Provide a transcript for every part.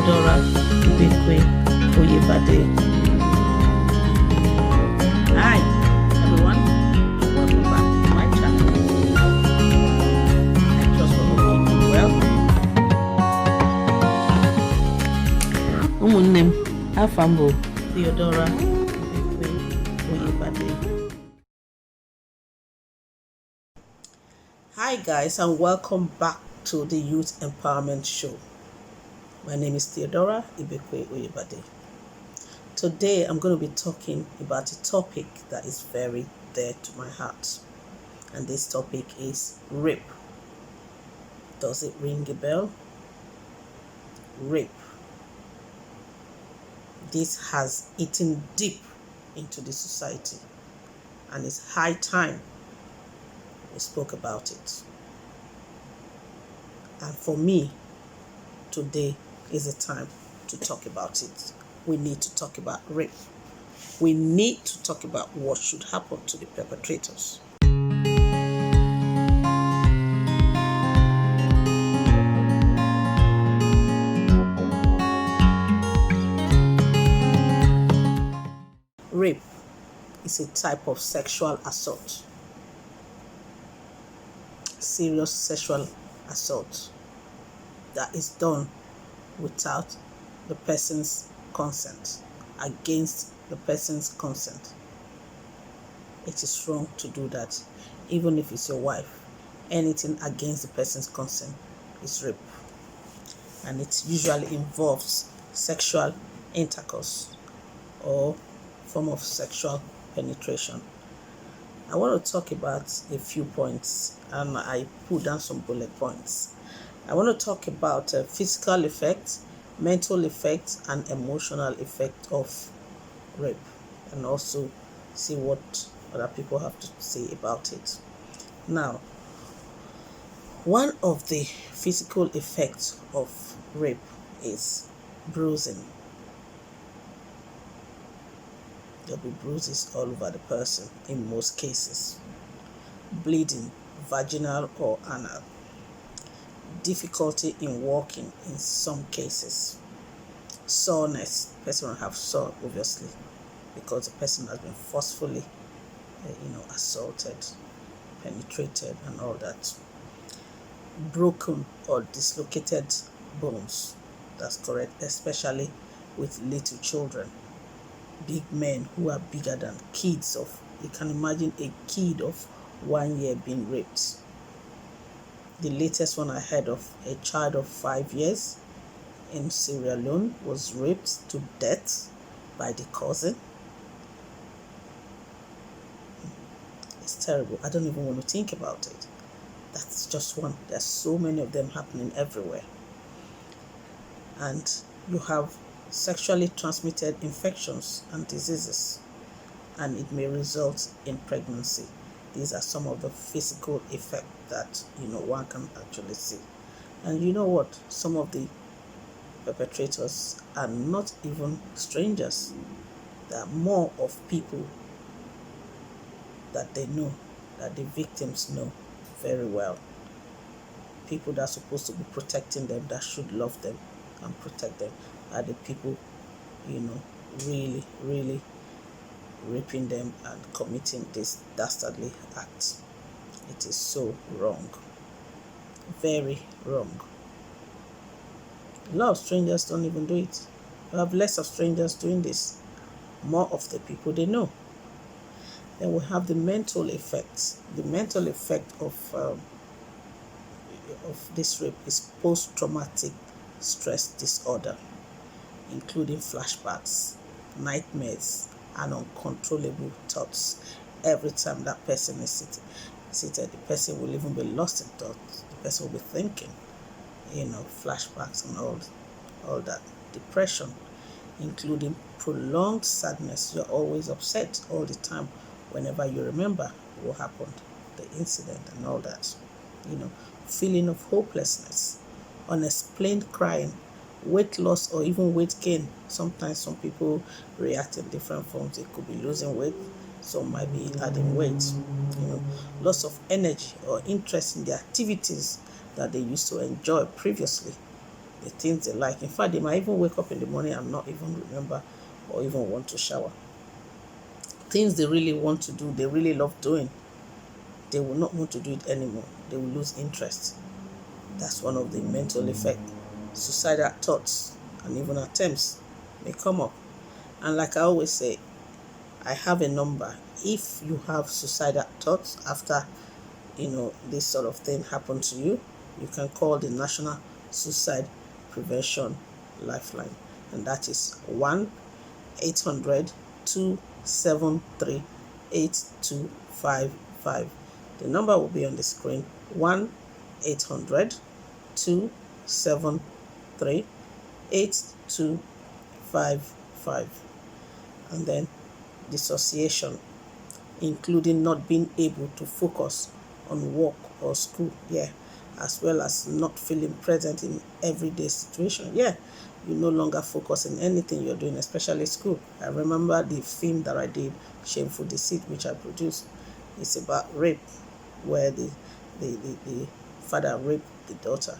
Theodora Ibekwe-Oyebade. Hi everyone, welcome back to my channel. I trust all of you doing well. Ụmụnne m, afọ m bụ Theodora Ibekwe-Oyebade. Hi guys, and welcome back to the Youth Empowerment Show. My name is Theodora Ibekwe-Oyebade. Today I'm going to be talking about a topic that is very dear to my heart. And this topic is rape. Does it ring a bell? Rape. This has eaten deep into the society, and it's high time we spoke about it. And for me, today is the time to talk about it. We need to talk about rape. We need to talk about what should happen to the perpetrators. Rape is a type of sexual assault. Serious sexual assault that is done without the person's consent, against the person's consent. It is wrong to do that, even if it's your wife. Anything against the person's consent is rape, and it usually involves sexual intercourse or form of sexual penetration. I want to talk about a few points, and I put down some bullet points. I want to talk about physical effect, mental effect, and emotional effect of rape, and also see what other people have to say about it. Now, one of the physical effects of rape is bruising. There'll be bruises all over the person in most cases. Bleeding, vaginal or anal. Difficulty in walking in some cases. Soreness. The person will have sore, obviously, because the person has been forcefully assaulted, penetrated, and all that. Broken or dislocated bones. That's correct, especially with little children. Big men who are bigger than kids of, you can imagine a kid of 1 year being raped. The latest one I heard of, a child of 5 years in Sierra Leone was raped to death by the cousin. It's terrible. I don't even want to think about it. That's just one. There's so many of them happening everywhere. And you have sexually transmitted infections and diseases, and it may result in pregnancy. These are some of the physical effects that one can actually see. And you know what? Some of the perpetrators are not even strangers. They are more of people that they know, that the victims know very well. People that are supposed to be protecting them, that should love them and protect them, are the people, really, really raping them and committing this dastardly act. It is so wrong. Very wrong. A lot of strangers don't even do it. You have less of strangers doing this. More of the people they know. Then we have the mental effects. The mental effect of this rape is post-traumatic stress disorder, including flashbacks, nightmares, and uncontrollable thoughts. Every time that person is seated, the person will even be lost in thought. The person will be thinking, flashbacks and all that. Depression, including prolonged sadness. You're always upset all the time whenever you remember what happened, the incident and all that. Feeling of hopelessness, unexplained crying, weight loss or even weight gain. Sometimes some people react in different forms. They could be losing weight, some might be adding weight. Loss of energy or interest in the activities that they used to enjoy previously. the things they like. In fact, they might even wake up in the morning and not even remember or even want to shower. Things they really want to do, they really love doing, they will not want to do it anymore. They will lose interest. That's one of the mental effects. Suicidal thoughts and even attempts may come up. And like I always say, I have a number. If you have suicidal thoughts after, this sort of thing happened to you, you can call the National Suicide Prevention Lifeline. And that is 1-800-273-8255. The number will be on the screen. 1-800-273-8255. And then dissociation, including not being able to focus on work or school, as well as not feeling present in everyday situation. You no longer focus in anything you're doing, especially school. I remember the film that I did, Shameful Deceit, which I produced. It's about rape, where the father raped the daughter.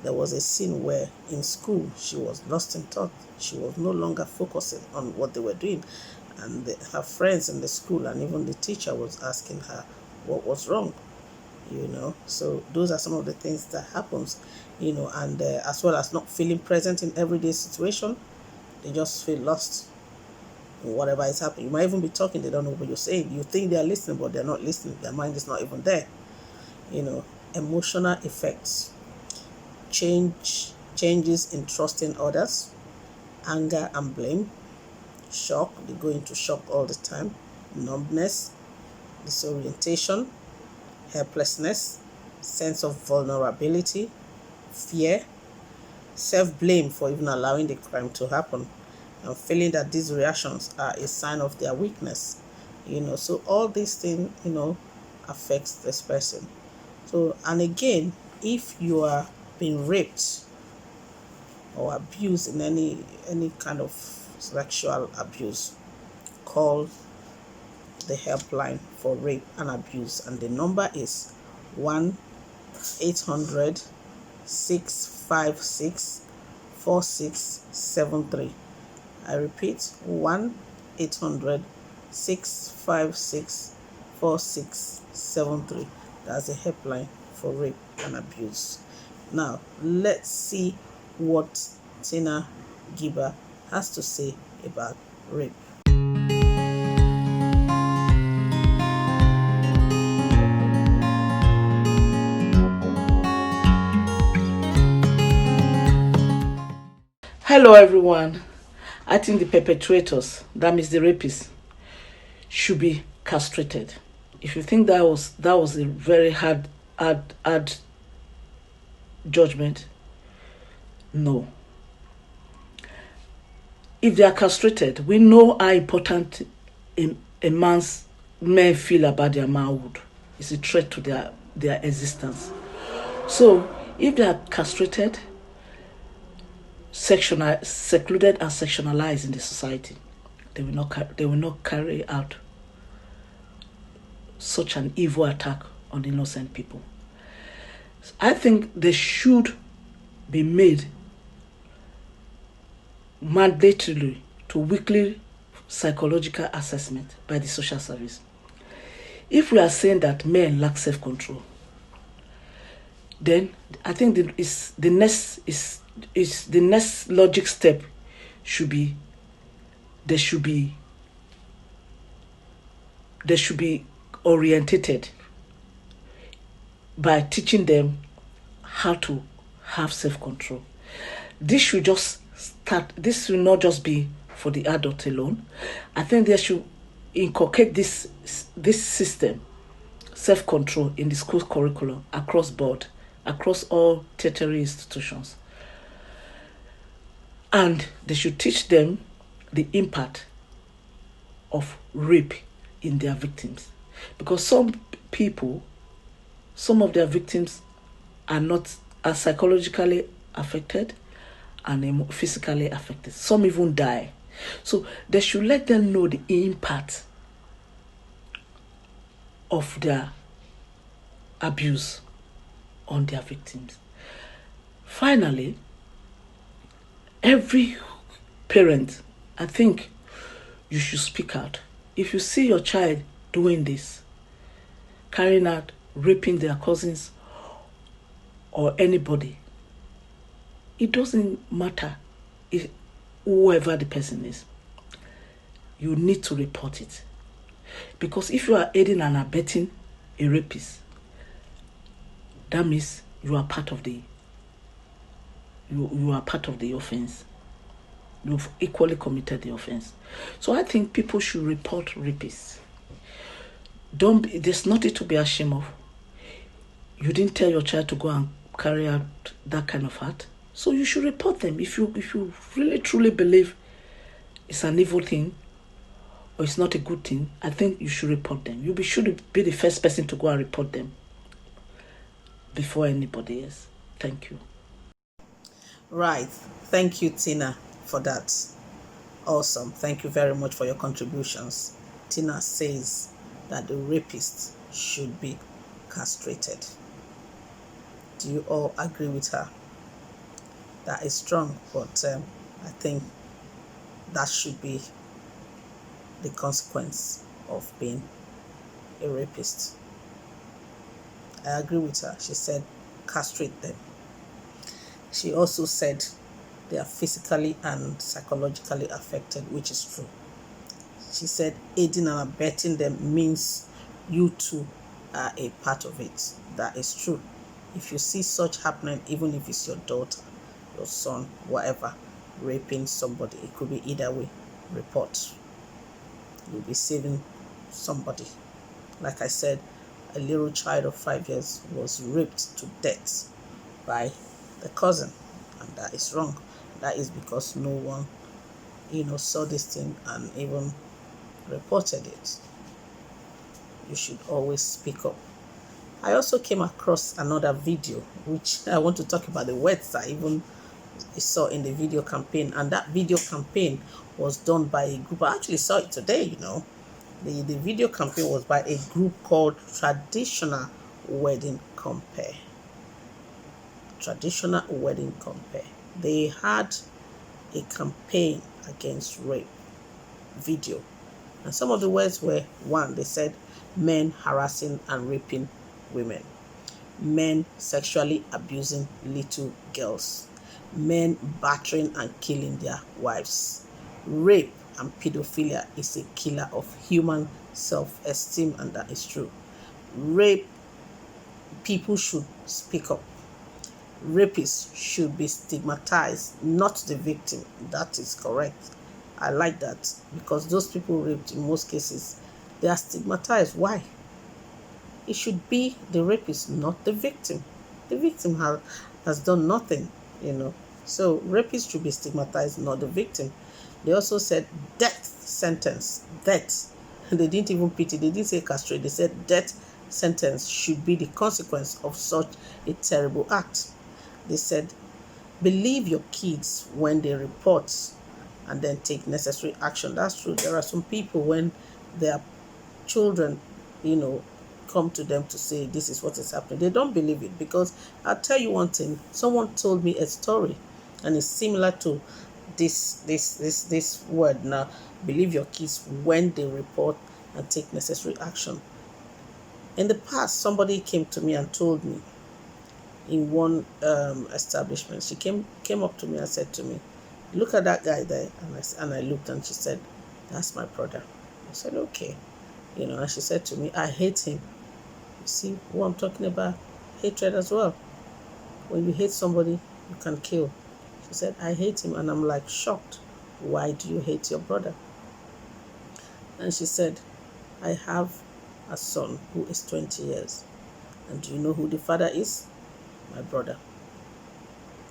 There was a scene where in school she was lost in thought. She was no longer focusing on what they were doing. And her friends in the school and even the teacher was asking her what was wrong. So those are some of the things that happens, and as well as not feeling present in everyday situation. They just feel lost in whatever is happening. You might even be talking, they don't know what you're saying. You think they're listening, but they're not listening. Their mind is not even there. Emotional effects, changes in trusting others, anger and blame, shock, they go into shock all the time, numbness, disorientation, helplessness, sense of vulnerability, fear, self-blame for even allowing the crime to happen, and feeling that these reactions are a sign of their weakness. So all these things, affects this person. So, and again, if you are being raped or abused in any kind of sexual abuse, call the helpline for rape and abuse, and the number is 1-800-656-4673. I repeat, 1-800-656-4673. That's the helpline for rape and abuse. Now, let's see what Tina Giba has to say about rape. Hello everyone. I think the perpetrators, that means the rapists, should be castrated. If you think that was a very hard judgment, no. If they are castrated, we know how important a men feel about their manhood. It's a threat to their existence. So if they are castrated, secluded and sectionalized in the society, they will not carry out such an evil attack on innocent people. I think they should be made mandatorily to weekly psychological assessment by the social service. If we are saying that men lack self-control, then I think the next logic step should be they should be orientated by teaching them how to have self-control. This will not just be for the adult alone. I think they should inculcate this system, self-control, in the school curriculum across all tertiary institutions. And they should teach them the impact of rape in their victims. Because some of their victims are psychologically affected and physically affected. Some even die. So they should let them know the impact of their abuse on their victims. Finally, every parent, I think you should speak out. If you see your child doing this, carrying out, raping their cousins or anybody, it doesn't matter if whoever the person is, you need to report it. Because if you are aiding and abetting a rapist, that means you are part of the you are part of the offense. You've equally committed the offense. So I think people should report rapists. There's nothing to be ashamed of. You didn't tell your child to go and carry out that kind of act, so you should report them. If you really truly believe it's an evil thing or it's not a good thing, I think you should report them. You should be the first person to go and report them before anybody else. Thank you. Right. Thank you, Tina, for that. Awesome. Thank you very much for your contributions. Tina says that the rapist should be castrated. Do you all agree with her? That is strong, but I think that should be the consequence of being a rapist. I agree with her. She said castrate them. She also said they are physically and psychologically affected, which is true. She said aiding and abetting them means you too are a part of it. That is true. If you see such happening, even if it's your daughter, your son, whatever, raping somebody, it could be either way. Report. You'll be saving somebody. Like I said, a little child of 5 years was raped to death by the cousin, and that is wrong. That is because no one, saw this thing and even reported it. You should always speak up. I also came across another video, which I want to talk about the words I even saw in the video campaign, and that video campaign was done by a group. I actually saw it today. The video campaign was by a group called Traditional Wedding Compare. Traditional Wedding Compare. They had a campaign against rape video, and some of the words were: one, they said men harassing and raping women, men sexually abusing little girls, men battering and killing their wives. Rape and pedophilia is a killer of human self-esteem, and that is true. Rape, people should speak up. Rapists should be stigmatized, not the victim. That is correct. I like that, because those people raped, in most cases, they are stigmatized. Why? It should be the rapist, not the victim. The victim has done nothing, So rapists should be stigmatized, not the victim. They also said death sentence. Death. They didn't even pity. They didn't say castrate. They said death sentence should be the consequence of such a terrible act. They said believe your kids when they report and then take necessary action. That's true. There are some people, when their children, come to them to say this is what is happening, they don't believe it. Because I'll tell you one thing, someone told me a story, and it's similar to this word now: believe your kids when they report and take necessary action. In the past, somebody came to me and told me, in one establishment, she came up to me and said to me, look at that guy there. And I looked, and she said, that's my brother. I said, okay. And she said to me, I hate him. You see who I'm talking about? Hatred as well. When you hate somebody, you can kill. She said, I hate him. And I'm like shocked. Why do you hate your brother? And she said, I have a son who is 20 years. And do you know who the father is? My brother.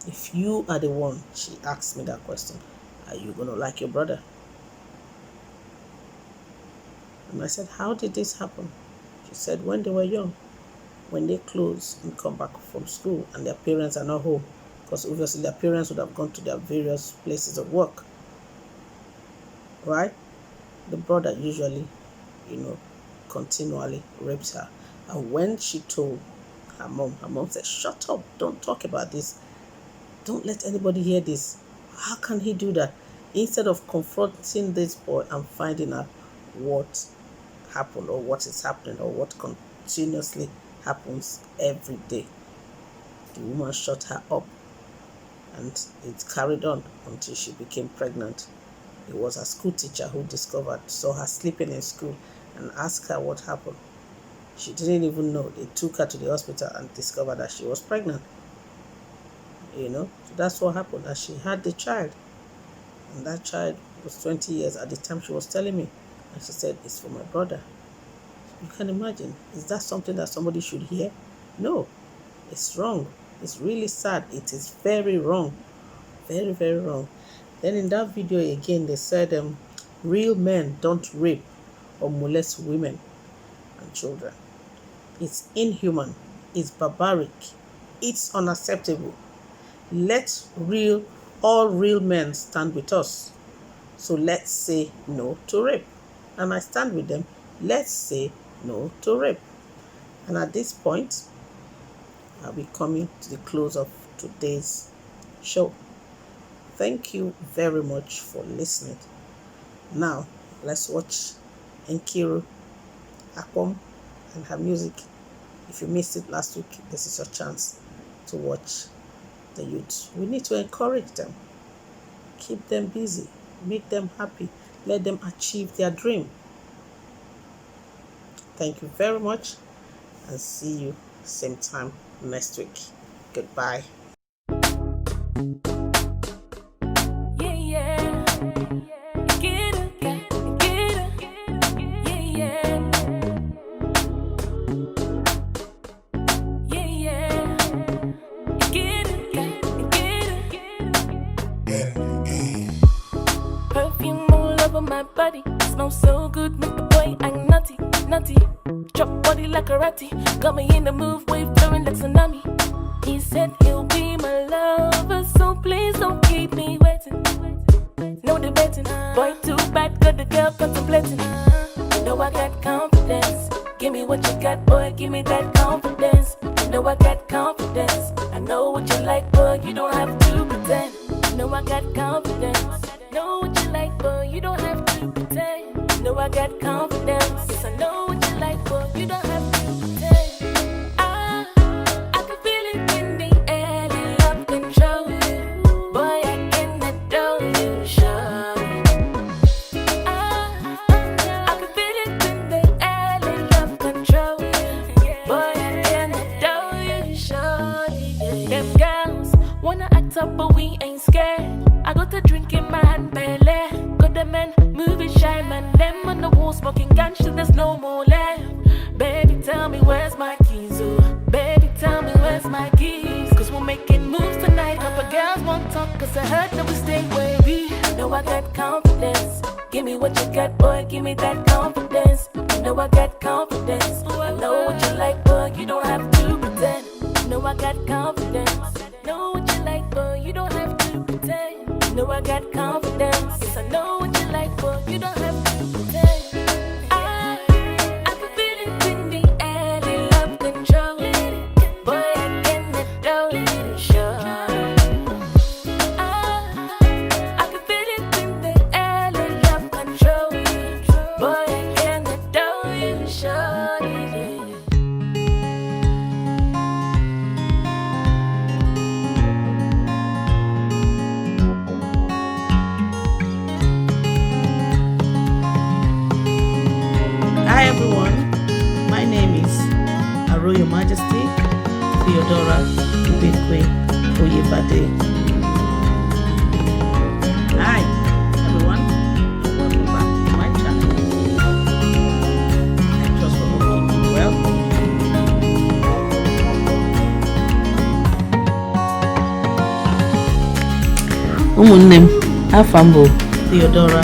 If you are the one, she asked me that question, are you going to like your brother? And I said, how did this happen? She said, when they were young, when they close and come back from school and their parents are not home, because obviously their parents would have gone to their various places of work, right? The brother usually, continually rapes her. And when she told her mom said, shut up, don't talk about this. Don't let anybody hear this. How can he do that? Instead of confronting this boy and finding out what happened or what is happening or what continuously happens every day, the woman shut her up, and it carried on until she became pregnant. It was a school teacher who saw her sleeping in school and asked her what happened. She didn't even know. They took her to the hospital and discovered that she was pregnant. So that's what happened, that she had the child. And that child was 20 years at the time she was telling me. And she said, it's for my brother. You can imagine. Is that something that somebody should hear? No. It's wrong. It's really sad. It is very wrong. Very, very wrong. Then in that video again, they said real men don't rape or molest women and children. It's inhuman. It's barbaric. It's unacceptable. Let all real men stand with us. So let's say no to rape. And I stand with them. Let's say no to rape. And at this point, I'll be coming to the close of today's show. Thank you very much for listening. Now, let's watch Nkiru Akwom and her music. If you missed it last week, this is your chance to watch the youth. We need to encourage them, keep them busy, make them happy, let them achieve their dream. Thank you very much, and see you same time next week. Goodbye. My body smells so good, make the boy act nutty, nutty. Chop body like karate, got me in the move, wave flowing like tsunami. He said he'll be my lover, so please don't keep me waiting. No debating, boy too bad, got the girl contemplating. You know I got confidence, give me what you got, boy, give me that confidence. You know I got confidence, I know what you like, boy, you don't have to pretend. You know I got confidence, know what you like, boy, you don't have to pretend. You know I got confidence, yes I know what you like, boy, you don't have to pretend. I can feel it in the air, the love control. Boy, I can adore you, sure. I can feel it in the air, the love control. Boy, I can adore you, sure. Them girls wanna act up, but we ain't scared. I got a drink in my hand, belly. Got the men moving shy, man. Them on the wall smoking ganja, there's no more left. Baby, tell me where's my keys, oh. Baby, tell me where's my keys. Cause we're making moves tonight. Couple girls won't talk, cause I heard that we stay where we. You know I got confidence. Give me what you got, boy, give me that confidence. You know I got confidence. I know what you like, boy, you don't have to pretend. You know I got confidence. Know what you like, boy, you don't have to pretend. You know I got confidence. Yes, I know what you like, but you don't have to pretend. I can feel it in the air, the love control. Boy, I can adore you, sure. I can feel it in the air, the love control. Boy, I can adore you, sure. Hi everyone, my name is Your Majesty Theodora Ibekwe-Oyebade. Hi everyone, welcome back to my channel. I trust we're all keeping well. Ụmụnne m, afọ m bụ Theodora